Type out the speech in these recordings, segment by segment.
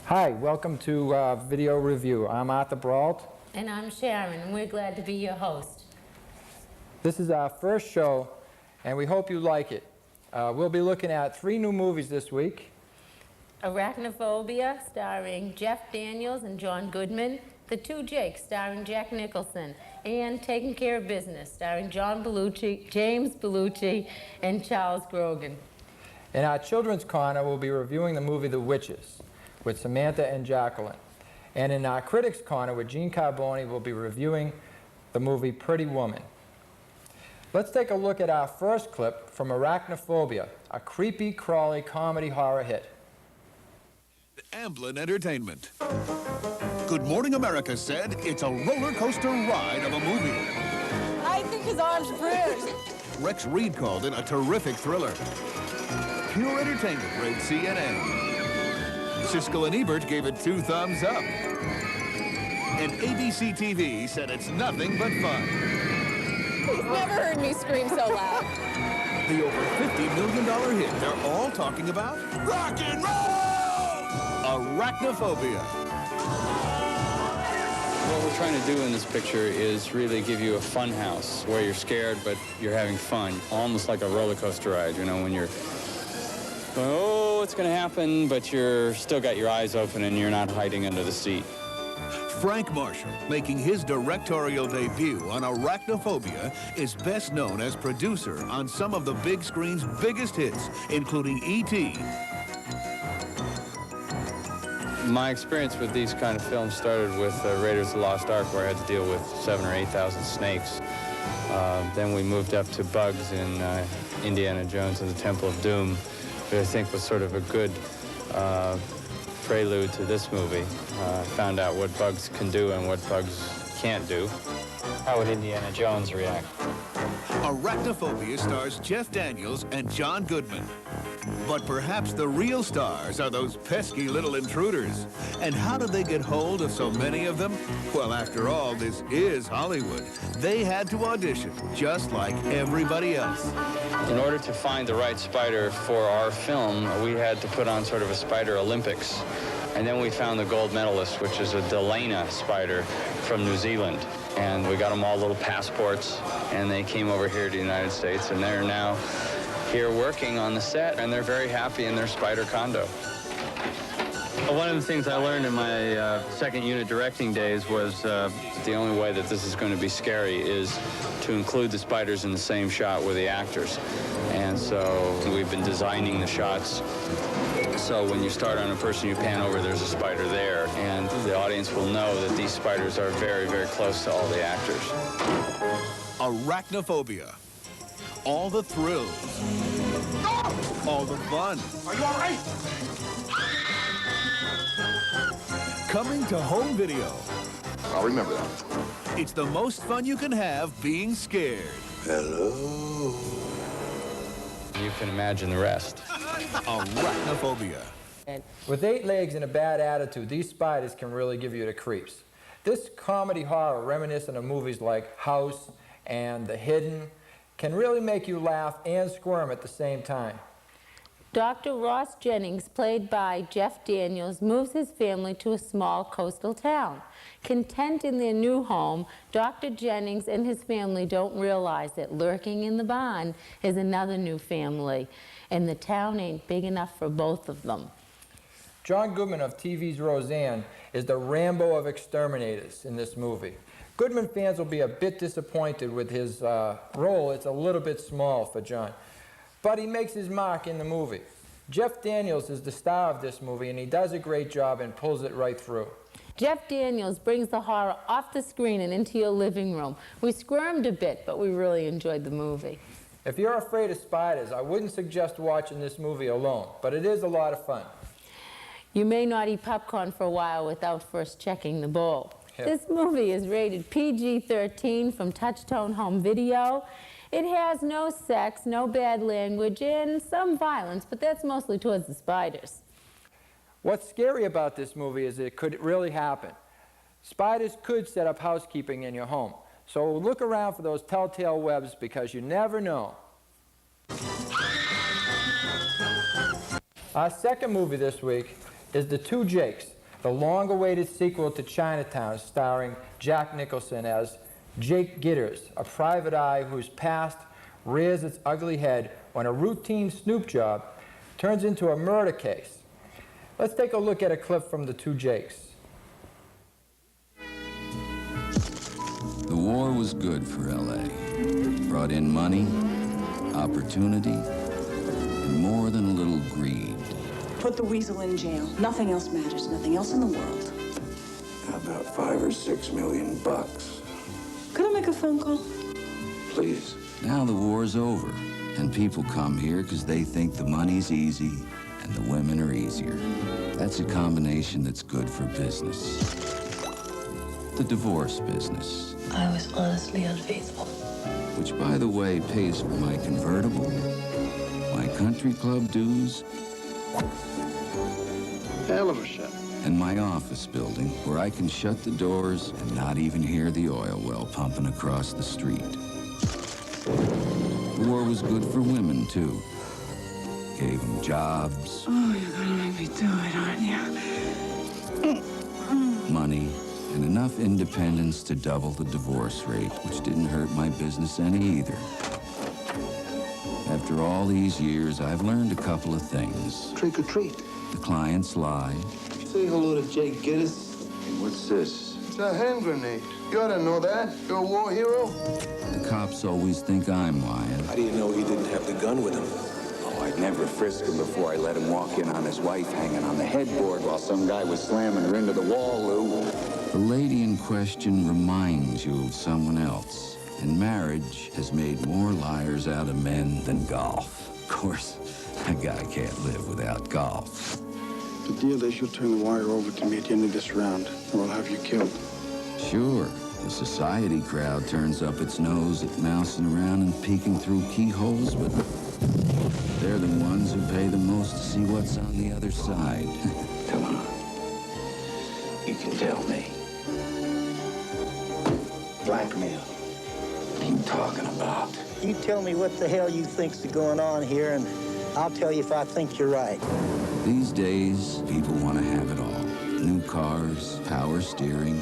Hi, welcome to Video Review. I'm Arthur Brault. And I'm Sharon, and we're glad to be your host. This is our first show, and we hope you like it. We'll be looking at 3 new movies this week. Arachnophobia, starring Jeff Daniels and John Goodman. The Two Jakes, starring Jack Nicholson. And Taking Care of Business, starring John Belushi, James Belushi, and Charles Grogan. In our Children's Corner, we'll be reviewing the movie The Witches with Samantha and Jacqueline. And in our Critics Corner with Gene Carboni, we'll be reviewing the movie Pretty Woman. Let's take a look at our first clip from Arachnophobia, a creepy, crawly comedy horror hit. Amblin Entertainment. Good Morning America said it's a roller coaster ride of a movie. I think his arm's bruised. Rex Reed called it a terrific thriller. Pure entertainment, rated CNN. Siskel and Ebert gave it 2 thumbs up. And ABC TV said it's nothing but fun. He's never heard me scream so loud. The over $50 million hit they're all talking about? Rock and roll! Arachnophobia. What we're trying to do in this picture is really give you a fun house where you're scared, but you're having fun. Almost like a roller coaster ride, you know, when you're going, oh, it's going to happen, but you're still got your eyes open and you're not hiding under the seat. Frank Marshall, making his directorial debut on Arachnophobia, is best known as producer on some of the big screen's biggest hits, including E.T. My experience with these kind of films started with Raiders of the Lost Ark, where I had to deal with 7,000 or 8,000 snakes. Then we moved up to bugs in Indiana Jones and the Temple of Doom, which I think was sort of a good prelude to this movie. Found out what bugs can do and what bugs can't do. How would Indiana Jones react? Arachnophobia stars Jeff Daniels and John Goodman. But perhaps the real stars are those pesky little intruders. And how did they get hold of so many of them? Well, after all, this is Hollywood. They had to audition, just like everybody else. In order to find the right spider for our film, we had to put on sort of a Spider Olympics. And then we found the gold medalist, which is a Delana spider from New Zealand. And we got them all little passports, and they came over here to the United States, and they're now here working on the set, and they're very happy in their spider condo. One of the things I learned in my second unit directing days was the only way that this is going to be scary is to include the spiders in the same shot with the actors. And so we've been designing the shots so when you start on a person, you pan over, there's a spider there, and the audience will know that these spiders are very, very close to all the actors. Arachnophobia. All the thrills. All the fun. Are you all right? Coming to home video. I'll remember that. It's the most fun you can have being scared. Hello. You can imagine the rest. Arachnophobia. With 8 legs and a bad attitude, these spiders can really give you the creeps. This comedy horror, reminiscent of movies like House and The Hidden, can really make you laugh and squirm at the same time. Dr. Ross Jennings, played by Jeff Daniels, moves his family to a small coastal town. Content in their new home, Dr. Jennings and his family don't realize that lurking in the barn is another new family, and the town ain't big enough for both of them. John Goodman of TV's Roseanne is the Rambo of exterminators in this movie. Goodman fans will be a bit disappointed with his role. It's a little bit small for John. But he makes his mark in the movie. Jeff Daniels is the star of this movie, and he does a great job and pulls it right through. Jeff Daniels brings the horror off the screen and into your living room. We squirmed a bit, but we really enjoyed the movie. If you're afraid of spiders, I wouldn't suggest watching this movie alone, but it is a lot of fun. You may not eat popcorn for a while without first checking the bowl. Yeah. This movie is rated PG-13 from Touchstone Home Video. It has no sex, no bad language, and some violence, but that's mostly towards the spiders. What's scary about this movie is it could really happen. Spiders could set up housekeeping in your home. So look around for those telltale webs because you never know. Our second movie this week is The Two Jakes, the long-awaited sequel to Chinatown, starring Jack Nicholson as Jake Gitters, a private eye whose past rears its ugly head when a routine snoop job turns into a murder case. Let's take a look at a clip from The Two Jakes. The war was good for L.A. Brought in money, opportunity, and more than a little greed. Put the weasel in jail. Nothing else matters. Nothing else in the world. How about $5 or $6 million bucks? Could I make a phone call? Please. Now the war's over, and people come here because they think the money's easy and the women are easier. That's a combination that's good for business. The divorce business. I was honestly unfaithful. Which, by the way, pays for my convertible, my country club dues, Hell of a shot. and my office building, where I can shut the doors and not even hear the oil well pumping across the street. The war was good for women, too. Gave them jobs. Oh, you're gonna make me do it, aren't you? Money, and enough independence to double the divorce rate, which didn't hurt my business any either. After all these years, I've learned a couple of things. Trick or treat. The clients lie. Say hello to Jake Gitters. What's this? It's a hand grenade. You ought to know that. You're a war hero. The cops always think I'm lying. How do you know he didn't have the gun with him? Oh, I'd never frisk him before I let him walk in on his wife hanging on the headboard while some guy was slamming her into the wall, Lou. The lady in question reminds you of someone else. And marriage has made more liars out of men than golf. Of course, a guy can't live without golf. The deal is you'll turn the wire over to me at the end of this round, or I'll have you killed. Sure, the society crowd turns up its nose at mousing around and peeking through keyholes, but they're the ones who pay the most to see what's on the other side. Come on. You can tell me. Blackmail. What are you talking about? You tell me what the hell you think's going on here, and I'll tell you if I think you're right. These days, people want to have it all. New cars, power steering,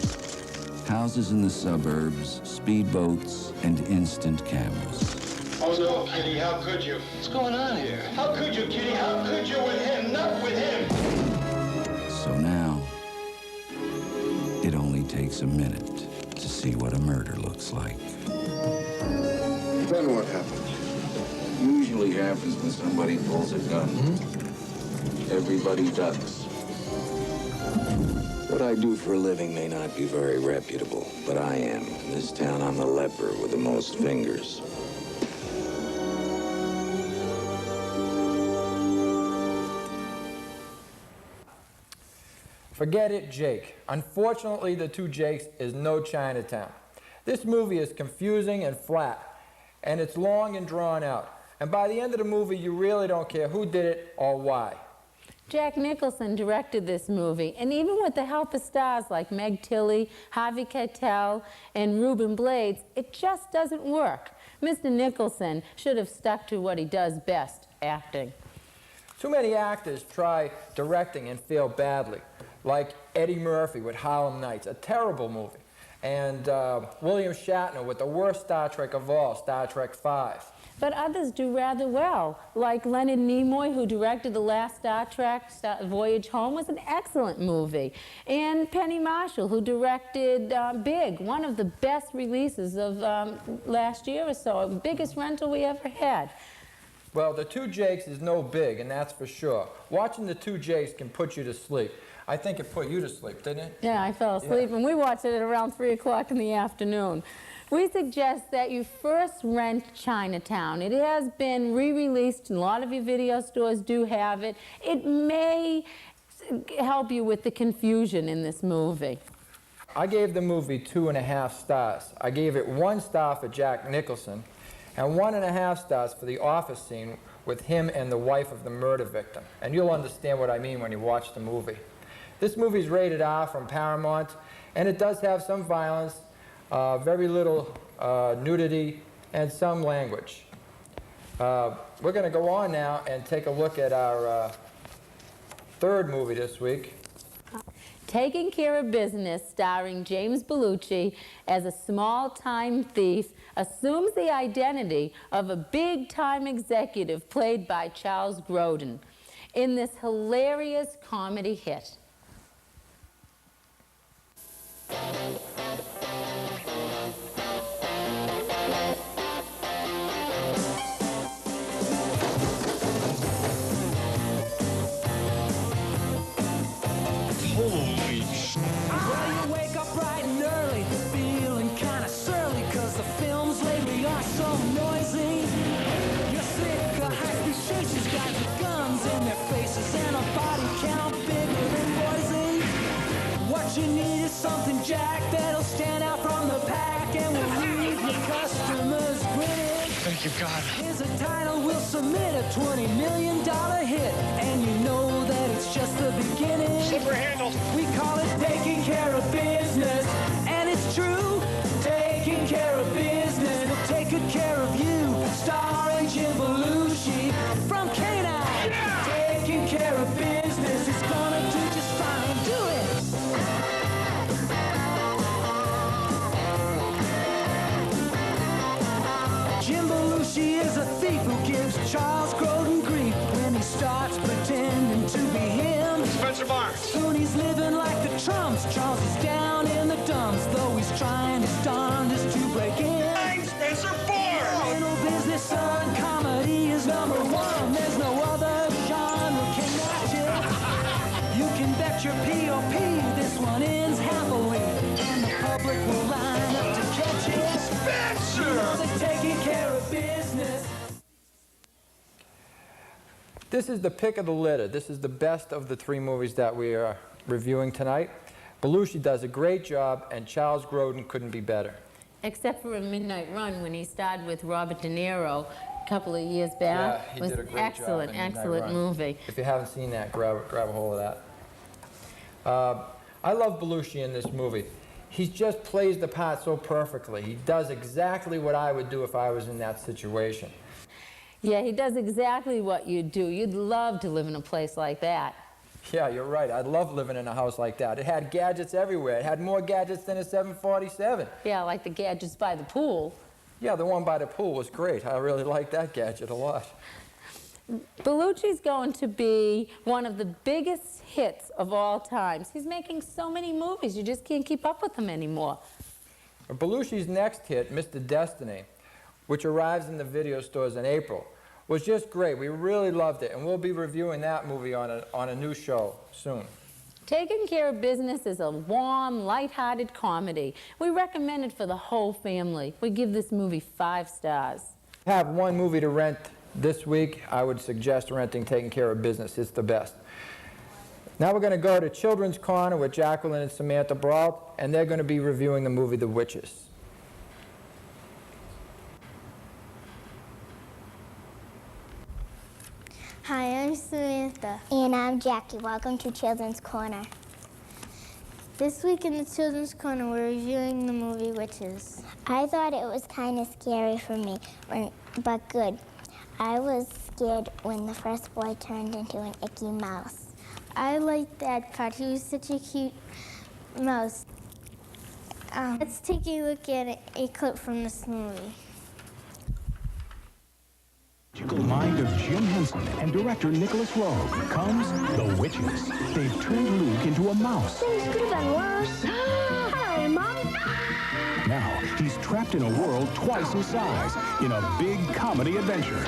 houses in the suburbs, speedboats, and instant cameras. Oh, no, Kitty, how could you? What's going on here? How could you, Kitty? How could you with him? Not with him! So now, it only takes a minute to see what a murder looks like. Then what happens? Usually happens when somebody pulls a gun. Everybody ducks. What I do for a living may not be very reputable, but I am. In this town, I'm the leper with the most fingers. Forget it, Jake. Unfortunately, The Two Jakes is no Chinatown. This movie is confusing and flat, and it's long and drawn out. And by the end of the movie, you really don't care who did it or why. Jack Nicholson directed this movie, and even with the help of stars like Meg Tilly, Harvey Keitel, and Ruben Blades, it just doesn't work. Mr. Nicholson should have stuck to what he does best, acting. Too many actors try directing and fail badly, like Eddie Murphy with Harlem Nights, a terrible movie, and William Shatner with the worst Star Trek of all, Star Trek V. But others do rather well, like Leonard Nimoy, who directed the last Star Trek, Voyage Home, was an excellent movie. And Penny Marshall, who directed Big, one of the best releases of last year or so, biggest rental we ever had. Well, The Two Jakes is no Big, and that's for sure. Watching The Two Jakes can put you to sleep. I think it put you to sleep, didn't it? Yeah, I fell asleep, and we watched it at around 3 o'clock in the afternoon. We suggest that you first rent Chinatown. It has been re-released, and a lot of your video stores do have it. It may help you with the confusion in this movie. I gave the movie 2.5 stars. I gave it 1 star for Jack Nicholson, and 1.5 stars for the office scene with him and the wife of the murder victim. And you'll understand what I mean when you watch the movie. This movie is rated R from Paramount, and it does have some violence, very little nudity, and some language. We're going to go on now and take a look at our third movie this week. Taking Care of Business, starring James Belushi as a small-time thief, assumes the identity of a big-time executive played by Charles Grodin in this hilarious comedy hit. Holy sh... Well, you wake up bright and early, feeling kinda surly, cause the films lately are so noisy. You're sick of high-speed chases, guys with guns in their faces, and a body count bigger than Boise. What you need is something jacked that'll stand out from the pack and will leave your customers grinning. Thank you, God. Here's a title, we'll submit a $20 million hit, and you know that it's just the beginning. Slipper handle. We call it Taking Care of Business, and it's true. Taking Care of Business, we'll take good care of you. Starring Jim Belushi from K-9. Yeah! Taking Care of Business is gonna do just fine. Do it. Jim Belushi is a thief who gives Charles Grodin grief when he starts pretending to be him. Spencer Barnes. Soon he's living like the Trumps. Charles is down in the dumps, though he's trying his darndest to break in. I'm Spencer Barnes. Little business, son, comedy is number one. There's no other genre can match it. You can bet your P.O.P. this one ends happily, and the public will line up to catch it. Spencer! You know they're taking care of business. This is the pick of the litter. This is the best of the three movies that we are reviewing tonight. Belushi does a great job, and Charles Grodin couldn't be better. Except for A Midnight Run, when he starred with Robert De Niro a couple of years back. Yeah, he was did a great excellent, job in Midnight excellent Run. movie. If you haven't seen that, grab a hold of that. I love Belushi in this movie. He just plays the part so perfectly. He does exactly what I would do if I was in that situation. Yeah, he does exactly what you'd do. You'd love to live in a place like that. Yeah, you're right. I'd love living in a house like that. It had gadgets everywhere. It had more gadgets than a 747. Yeah, like the gadgets by the pool. Yeah, the one by the pool was great. I really liked that gadget a lot. Belushi's going to be one of the biggest hits of all times. He's making so many movies, you just can't keep up with them anymore. Belushi's next hit, Mr. Destiny, which arrives in the video stores in April, was just great. We really loved it, and we'll be reviewing that movie on a new show soon. Taking Care of Business is a warm, light-hearted comedy. We recommend it for the whole family. We give this movie 5 stars. Have one movie to rent this week, I would suggest renting Taking Care of Business. It's the best. Now we're going to go to Children's Corner with Jacqueline and Samantha Brault, and they're going to be reviewing the movie The Witches. Hi, I'm Samantha. And I'm Jackie. Welcome to Children's Corner. This week in the Children's Corner, we're reviewing the movie Witches. I thought it was kind of scary for me, but good. I was scared when the first boy turned into an icky mouse. I liked that part. He was such a cute mouse. Let's take a look at a clip from this movie. Magical mind of Jim Henson and director Nicholas Roeg comes The Witches. They've turned Luke into a mouse. Things could have been worse. Hi, Mom. Now he's trapped in a world twice his size in a big comedy adventure.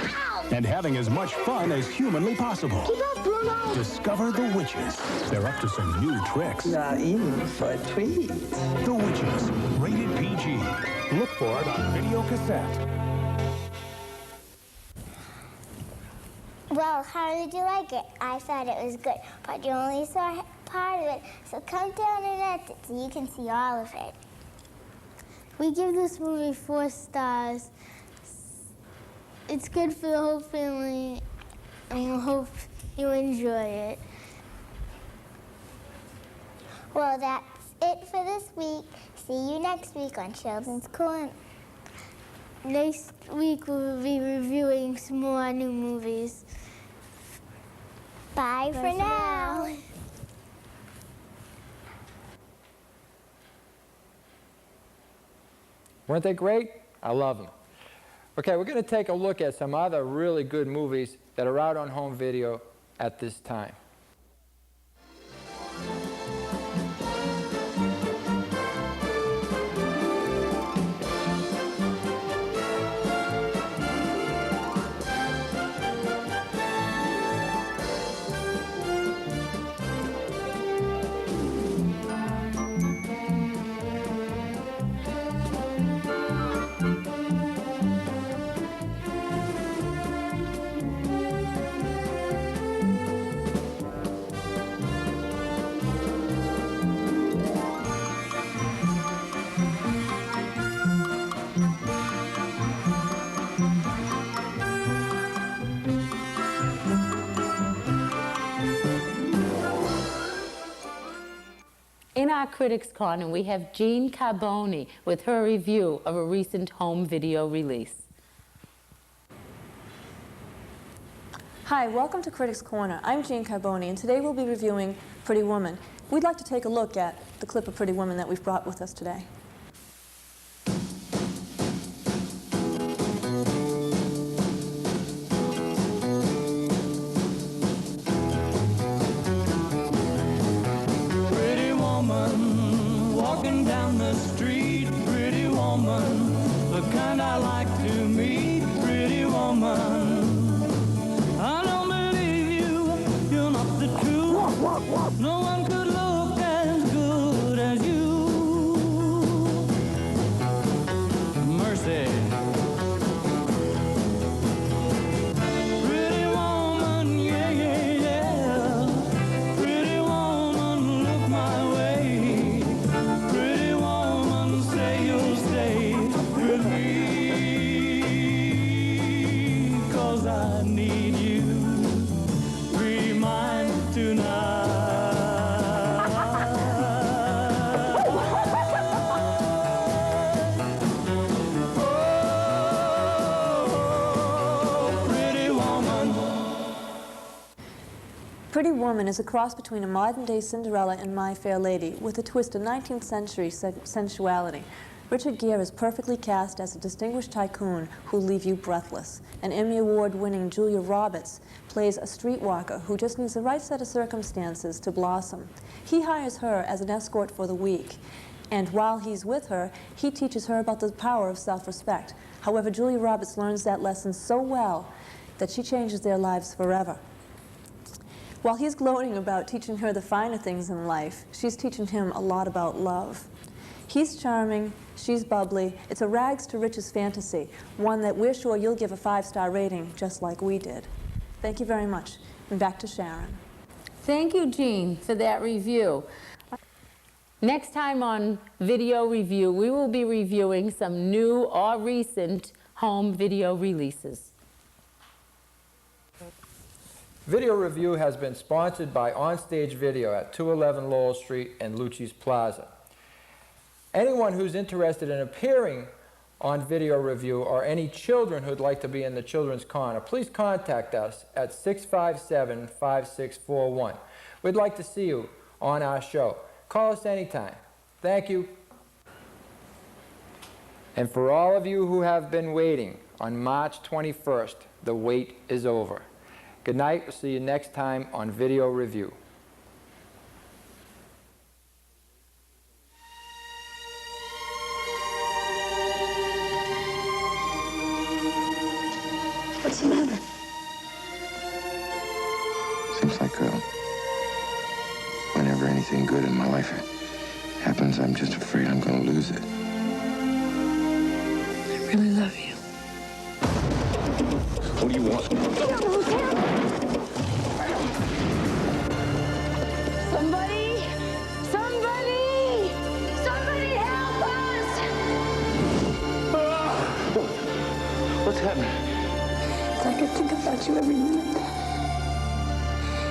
And having as much fun as humanly possible. Keep up, Bruno. Discover The Witches. They're up to some new tricks. Not even for a treat. The Witches, rated PG. Look for it on video cassette. Well, how did you like it? I thought it was good, but you only saw part of it, so come down and rent it so you can see all of it. We give this movie 4 stars. It's good for the whole family, and we hope you enjoy it. Well, that's it for this week. See you next week on Children's Corner. Next week we'll be reviewing some more new movies. Bye for now. Weren't they great? I love them. Okay, we're going to take a look at some other really good movies that are out on home video at this time. In our Critics Corner, we have Jean Carboni with her review of a recent home video release. Hi, welcome to Critics Corner. I'm Jean Carboni, and today we'll be reviewing Pretty Woman. We'd like to take a look at the clip of Pretty Woman that we've brought with us today. Walking down the street, pretty woman, the kind I like to meet, pretty woman. I don't believe you, you're not the truth. No one could look as good as you. Mercy. Pretty woman, yeah, yeah, yeah. Pretty woman, look my way. I need you, be mine tonight. Oh, pretty woman. Pretty Woman is a cross between a modern-day Cinderella and My Fair Lady, with a twist of 19th century sensuality. Richard Gere is perfectly cast as a distinguished tycoon who'll leave you breathless. And Emmy Award-winning Julia Roberts plays a streetwalker who just needs the right set of circumstances to blossom. He hires her as an escort for the week, and while he's with her, he teaches her about the power of self-respect. However, Julia Roberts learns that lesson so well that she changes their lives forever. While he's gloating about teaching her the finer things in life, she's teaching him a lot about love. He's charming, she's bubbly. It's a rags to riches fantasy, one that we're sure you'll give a 5-star rating, just like we did. Thank you very much. And back to Sharon. Thank you, Jean, for that review. Next time on Video Review, we will be reviewing some new or recent home video releases. Video Review has been sponsored by Onstage Video at 211 Lowell Street and Lucci's Plaza. Anyone who's interested in appearing on Video Review or any children who'd like to be in the Children's Corner, please contact us at 657-5641. We'd like to see you on our show. Call us anytime. Thank you. And for all of you who have been waiting, on March 21st, the wait is over. Good night. We'll see you next time on Video Review. What's the matter? Seems like whenever anything good in my life happens, I'm just afraid I'm going to lose it. I really love you. What do you want? Somebody! Somebody! Somebody help us! What's happening? It's like I think about you every minute.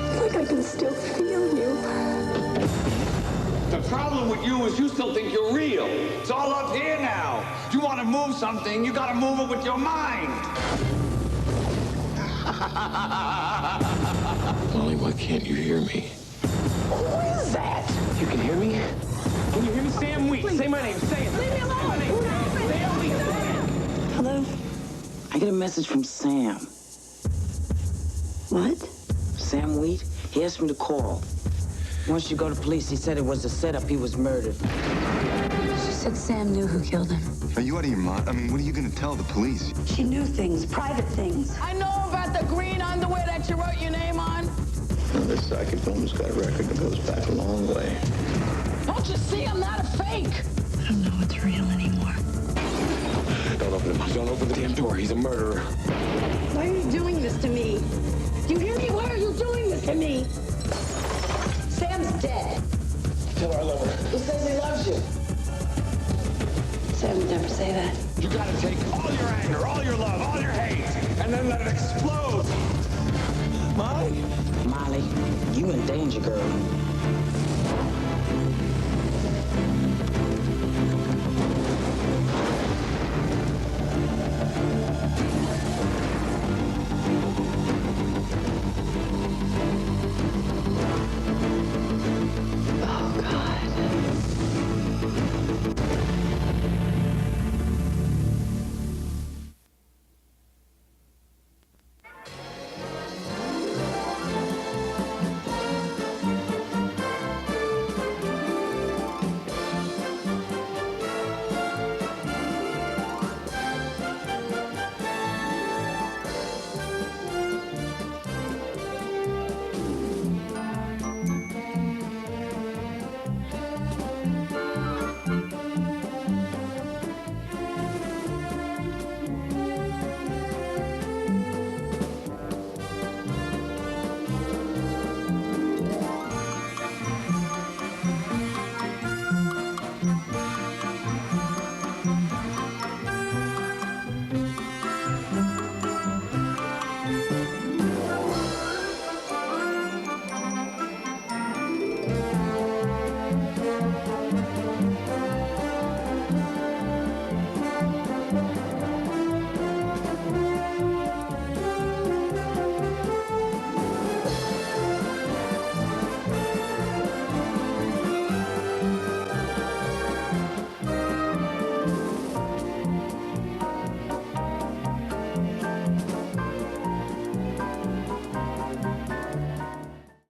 It's like I can still feel you. The problem with you is you still think you're real. It's all up here now. If you want to move something, you got to move it with your mind. Molly, why can't you hear me? Who is that? You can hear me? Can you hear me? Sam Wheat. Say my name. Say it. Leave me alone! Say my name. Say it. Hello? I get a message from Sam. What? Sam Wheat. He asked me to call. Once you go to police, he said it was a setup. He was murdered. She said Sam knew who killed him. Are you out of your mind? I mean, what are you going to tell the police? She knew things, private things. I know about the green underwear that you wrote your name on. Now, this psychic woman's got a record that goes back a long way. Don't you see I'm not a fake? I don't know what's real anymore. Don't open him. Don't open the damn door. He's a murderer. Why are you doing this to me? Do you hear me? Why are you doing this to me? Sam's dead. Tell her I love her. He says he loves you. Sam would never say that. You gotta take all your anger, all your love, all your hate, and then let it explode. Molly, you in danger, girl.